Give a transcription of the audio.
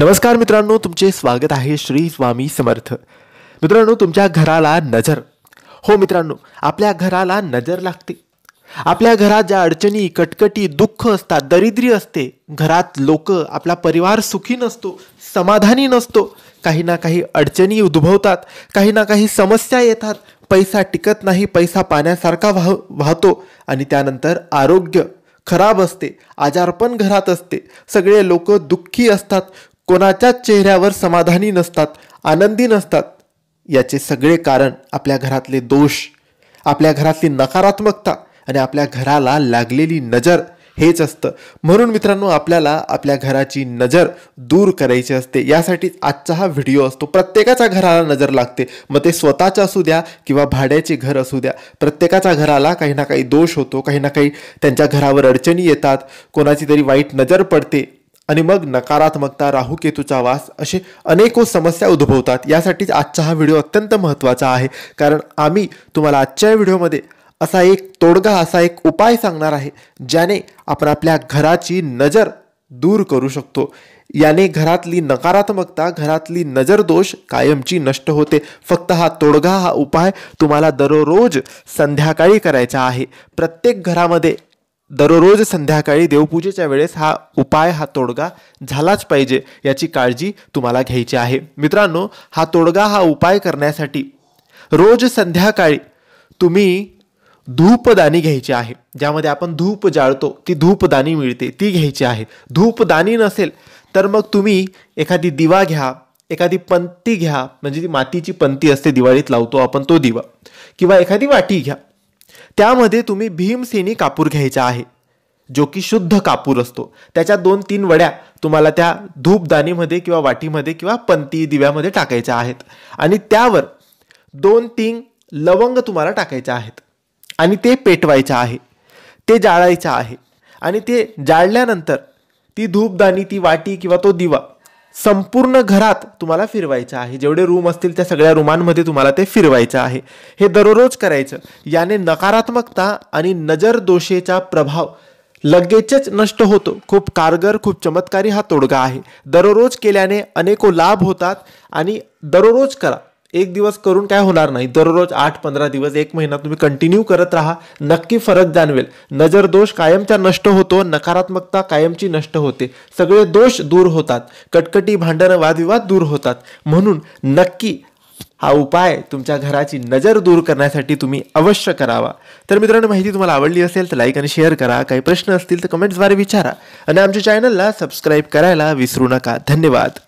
नमस्कार मित्रांनो, तुमचे स्वागत आहे श्री स्वामी समर्थ. मित्रांनो, तुमच्या घराला नजर. हो मित्रांनो, आपल्या घराला नजर लागते. आपल्या घरात ज्या अडचणी, कटकटी, दुःख असतात, दरिद्री असते, घरात लोक, आपला परिवार सुखी नसतो, समाधानी नसतो, काही ना काही अडचणी उद्भवतात, काही ना काही समस्या येतात, पैसा टिकत नाही, पैसा पाण्यासारखा वाहतो आणि त्यानंतर आरोग्य खराब असते, आजारपण घरात असते, सगळे लोक दुःखी असतात, कोणाच्याच चेहऱ्यावर समाधानी नसतात, आनंदी नसतात. याचे सगळे कारण आपल्या घरातले दोष, आपल्या घरातली नकारात्मकता आणि आपल्या घराला लागलेली नजर हेच असतं. म्हणून मित्रांनो, आपल्याला आपल्या घराची नजर दूर करायची असते. यासाठीच आजचा हा व्हिडिओ असतो. प्रत्येकाच्या घराला नजर लागते, मग ते स्वतःचं असू द्या किंवा भाड्याचे घर असू द्या. प्रत्येकाच्या घराला काही ना काही दोष होतो, काही ना काही त्यांच्या घरावर अडचणी येतात, कोणाची तरी वाईट नजर पडते आणि मग नकारात्मकता, राहूकेतूचा वास, असे अनेको समस्या उद्भवतात. यासाठीच आजचा हा व्हिडिओ अत्यंत महत्त्वाचा आहे, कारण आम्ही तुम्हाला आजच्या व्हिडिओमध्ये असा एक तोडगा, असा एक उपाय सांगणार आहे, ज्याने आपण आपल्या घराची नजर दूर करू शकतो. याने घरातली नकारात्मकता, घरातली नजर दोष कायमची नष्ट होते. फक्त हा तोडगा, हा उपाय तुम्हाला दररोज संध्याकाळी करायचा आहे. प्रत्येक घरामध्ये दररोज संध्याकाळी देवपूजेच्या वेळेस हा उपाय, हा तोडगा झालाच पाहिजे, याची काळजी तुम्हाला घ्यायची आहे. मित्रांनो, हा तोडगा, हा उपाय करण्यासाठी रोज संध्याकाळी तुम्ही धूपदानी घ्यायची आहे. ज्यामध्ये आपण धूप जाळतो, ती धूपदानी मिळते, ती घ्यायची आहे. धूपदानी नसेल तर मग तुम्ही एखादी दिवा घ्या, एखादी पंती घ्या, म्हणजे ती मातीची पंती असते, दिवाळीत लावतो आपण तो दिवा, किंवा एखादी वाटी घ्या. त्यामध्ये तुम्ही भीमसेनी कापूर घ्यायचा आहे, जो की शुद्ध कापूर असतो. त्याच्या 2-3 वड्या तुम्हाला त्या धूपदानीमध्ये किंवा वाटीमध्ये किंवा पंती दिव्यामध्ये टाकायच्या आहेत आणि त्यावर 2-3 लवंग तुम्हाला टाकायच्या आहेत आणि ते पेटवायचं आहे, ते जाळायचं आहे. आणि ते जाळल्यानंतर ती धूपदानी, ती वाटी किंवा तो दिवा संपूर्ण घरात तुम्हाला फिरवायचं आहे. जेवढे रूम असतील त्या सगळ्या रूमांमध्ये तुम्हाला ते फिरवायचं आहे. हे दररोज करायचं. याने नकारात्मकता आणि नजर दोषेचा प्रभाव लगेचच नष्ट होतो. खूप कारगर, खूप चमत्कारी हा तोडगा आहे. दररोज केल्याने अनेको लाभ होतात आणि दररोज करा. एक दिवस करून काय होणार नाही, दररोज 8-15 दिवस, 1 महिना तुम्ही कंटिन्यू करत राहा, नक्की फरक जाणवेल. नजर दोष कायमचा नष्ट होतो, नकारात्मकता कायमची नष्ट होते, सगळे दोष दूर होतात, कटकटी, भांडणं, वादविवाद दूर होतात. म्हणून नक्की हा उपाय तुमच्या घराची नजर दूर करण्यासाठी तुम्ही अवश्य करावा. तर मित्रांनो, माहिती तुम्हाला आवडली असेल तर लाईक आणि शेअर करा. काही प्रश्न असतील तर कमेंट्सद्वारे विचारा आणि आमच्या चॅनलला सबस्क्राईब करायला विसरू नका. धन्यवाद.